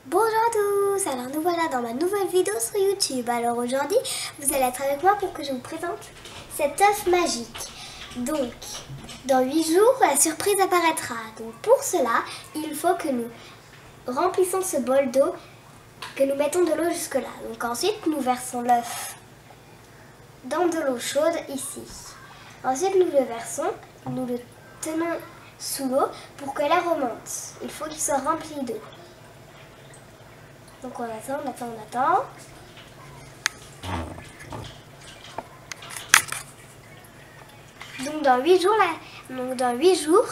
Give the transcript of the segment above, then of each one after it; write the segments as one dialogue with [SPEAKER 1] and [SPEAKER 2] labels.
[SPEAKER 1] Bonjour à tous, alors nous voilà dans ma nouvelle vidéo sur YouTube. Alors aujourd'hui, vous allez être avec moi pour que je vous présente cet œuf magique. Donc, dans 8 jours, la surprise apparaîtra. Donc pour cela, il faut que nous remplissons ce bol d'eau, que nous mettons de l'eau jusque là. Donc ensuite, nous versons l'œuf dans de l'eau chaude ici. Ensuite, nous le versons, nous le tenons sous l'eau pour que l'air remonte. Il faut qu'il soit rempli d'eau. Donc on attend. Donc dans 8 jours,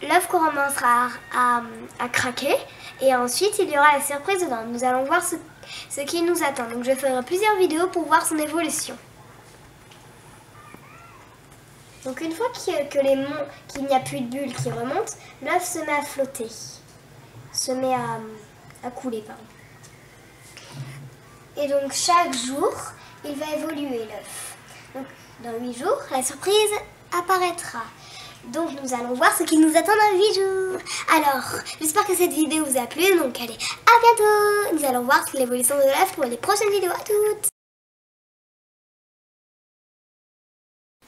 [SPEAKER 1] l'œuf commencera à craquer et ensuite il y aura la surprise dedans. Nous allons voir ce qui nous attend. Donc je ferai plusieurs vidéos pour voir son évolution. Donc une fois qu'il n'y a plus de bulles qui remontent, l'œuf se met à flotter, se met à couler, pardon. Et donc chaque jour, il va évoluer l'œuf. Donc dans 8 jours, la surprise apparaîtra. Donc nous allons voir ce qui nous attend dans 8 jours. Alors, j'espère que cette vidéo vous a plu. Donc allez, à bientôt. Nous allons voir l'évolution de l'œuf pour les prochaines vidéos. À toutes.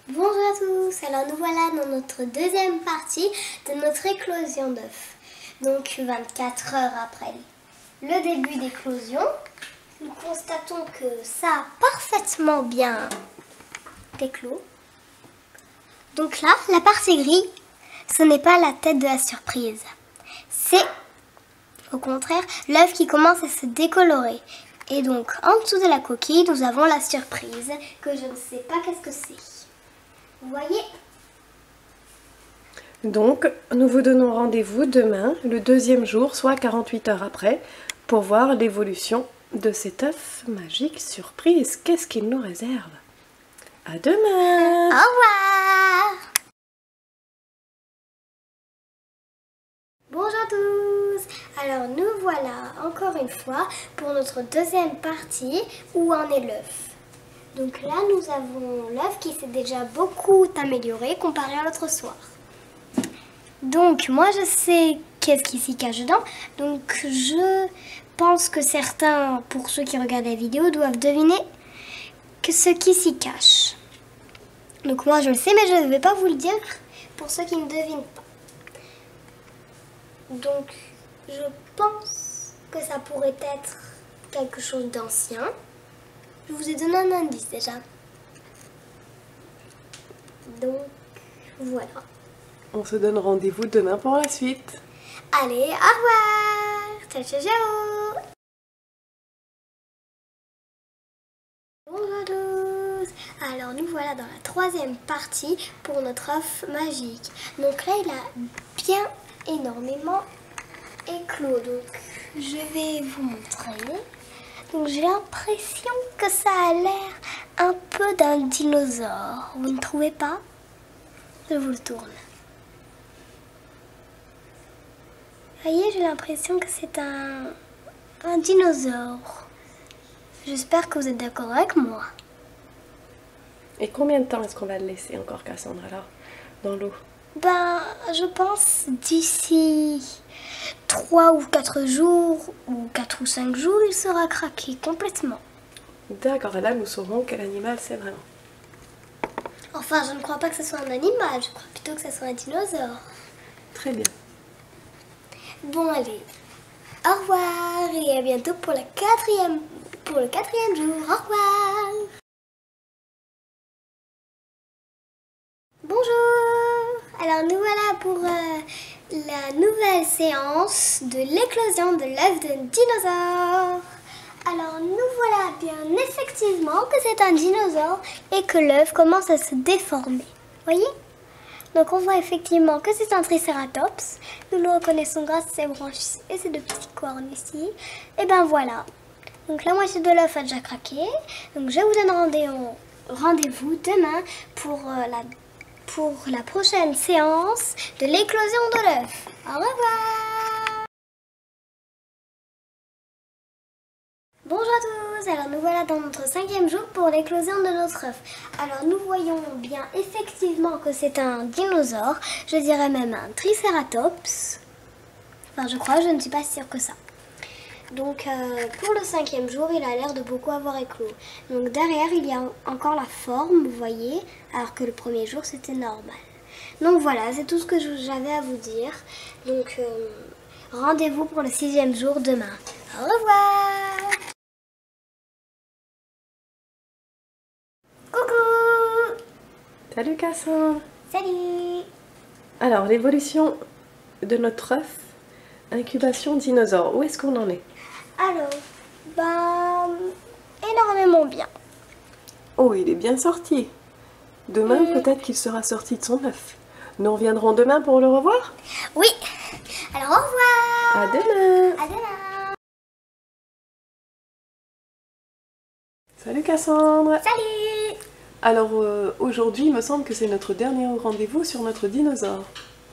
[SPEAKER 1] Bonjour à tous. Alors nous voilà dans notre deuxième partie de notre éclosion d'œuf. Donc 24 heures après le début d'éclosion. Nous constatons que ça a parfaitement bien éclos. Donc là, la partie grise, ce n'est pas la tête de la surprise. C'est, au contraire, l'œuf qui commence à se décolorer. Et donc, en dessous de la coquille, nous avons la surprise, que je ne sais pas qu'est-ce que c'est. Vous voyez ?
[SPEAKER 2] Donc, nous vous donnons rendez-vous demain, le deuxième jour, soit 48 heures après, pour voir l'évolution de cet œuf magique surprise. Qu'est-ce qu'il nous réserve? À demain!
[SPEAKER 1] Au revoir! Bonjour à tous! Alors nous voilà encore une fois pour notre deuxième partie où en est l'œuf. Donc là nous avons l'œuf qui s'est déjà beaucoup amélioré comparé à l'autre soir. Donc moi je sais qu'est-ce qui s'y cache dedans. Donc je pense que certains, pour ceux qui regardent la vidéo, doivent deviner ce qui s'y cache. Donc moi je le sais, mais je ne vais pas vous le dire pour ceux qui ne devinent pas. Donc je pense que ça pourrait être quelque chose d'ancien. Je vous ai donné un indice déjà. Donc voilà.
[SPEAKER 2] On se donne rendez-vous demain pour la suite.
[SPEAKER 1] Allez, au revoir. Ciao, ciao, ciao. Bonjour à tous. Alors nous voilà dans la troisième partie pour notre œuf magique. Donc là il a bien énormément éclos. Donc je vais vous montrer. Donc j'ai l'impression que ça a l'air un peu d'un dinosaure. Vous ne trouvez pas? Je vous le tourne. Vous voyez, j'ai l'impression que c'est un dinosaure. J'espère que vous êtes d'accord avec moi.
[SPEAKER 2] Et combien de temps est-ce qu'on va le laisser encore, Cassandra, là, dans l'eau?
[SPEAKER 1] Ben, je pense d'ici 3 ou 4 jours, ou 4 ou 5 jours, il sera craqué complètement.
[SPEAKER 2] D'accord, et là nous saurons quel animal c'est vraiment.
[SPEAKER 1] Enfin, je ne crois pas que ce soit un animal, je crois plutôt que ce soit un dinosaure.
[SPEAKER 2] Très bien.
[SPEAKER 1] Bon, allez, au revoir et à bientôt pour le quatrième jour. Au revoir. Bonjour. Alors nous voilà pour la nouvelle séance de l'éclosion de l'œuf de dinosaure. Alors nous voilà bien effectivement que c'est un dinosaure et que l'œuf commence à se déformer. Voyez? Donc on voit effectivement que c'est un tricératops. Nous le reconnaissons grâce à ses branches ici et ses deux petites cornes ici. Et ben voilà. Donc la moitié de l'œuf a déjà craqué. Donc je vous donne rendez-vous demain pour la prochaine séance de l'éclosion de l'œuf. Au revoir. Bonjour à tous, alors nous voilà dans notre 5e jour pour l'éclosion de notre œuf. Alors nous voyons bien effectivement que c'est un dinosaure, je dirais même un tricératops. Enfin je crois, je ne suis pas sûre que ça. Donc pour le 5e jour, il a l'air de beaucoup avoir éclos. Donc derrière, il y a encore la forme, vous voyez, alors que le premier jour, c'était normal. Donc voilà, c'est tout ce que j'avais à vous dire. Donc rendez-vous pour le 6e jour demain. Au revoir! Coucou!
[SPEAKER 2] Salut Cassandre!
[SPEAKER 1] Salut!
[SPEAKER 2] Alors, l'évolution de notre œuf, incubation dinosaure, où est-ce qu'on en est?
[SPEAKER 1] Alors, énormément bien.
[SPEAKER 2] Oh, il est bien sorti. Demain, peut-être qu'il sera sorti de son œuf. Nous reviendrons demain pour le revoir?
[SPEAKER 1] Oui! Alors, au revoir!
[SPEAKER 2] À demain!
[SPEAKER 1] À demain!
[SPEAKER 2] Salut Cassandre!
[SPEAKER 1] Salut!
[SPEAKER 2] Alors, aujourd'hui, il me semble que c'est notre dernier rendez-vous sur notre dinosaure.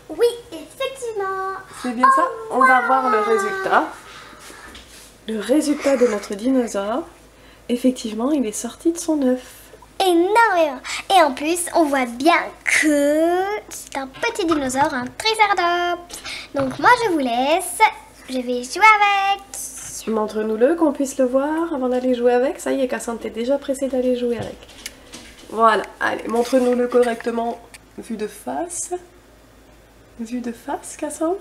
[SPEAKER 1] Oui, effectivement!
[SPEAKER 2] C'est bien ça? On va voir le résultat. Le résultat de notre dinosaure. Effectivement, il est sorti de son œuf.
[SPEAKER 1] Énormément! Et en plus, on voit bien que c'est un petit dinosaure, un triceratops. Donc moi, je vous laisse. Je vais jouer avec.
[SPEAKER 2] Montre-nous-le, qu'on puisse le voir avant d'aller jouer avec. Ça y est, Cassandre, t'es déjà pressée d'aller jouer avec. Voilà, allez, montre-nous-le correctement, vue de face. Vue de face, Cassandre?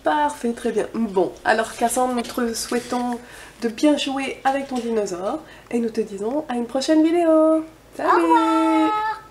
[SPEAKER 2] Parfait, très bien. Bon, alors Cassandre, nous te souhaitons de bien jouer avec ton dinosaure et nous te disons à une prochaine vidéo. Salut!
[SPEAKER 1] Au revoir!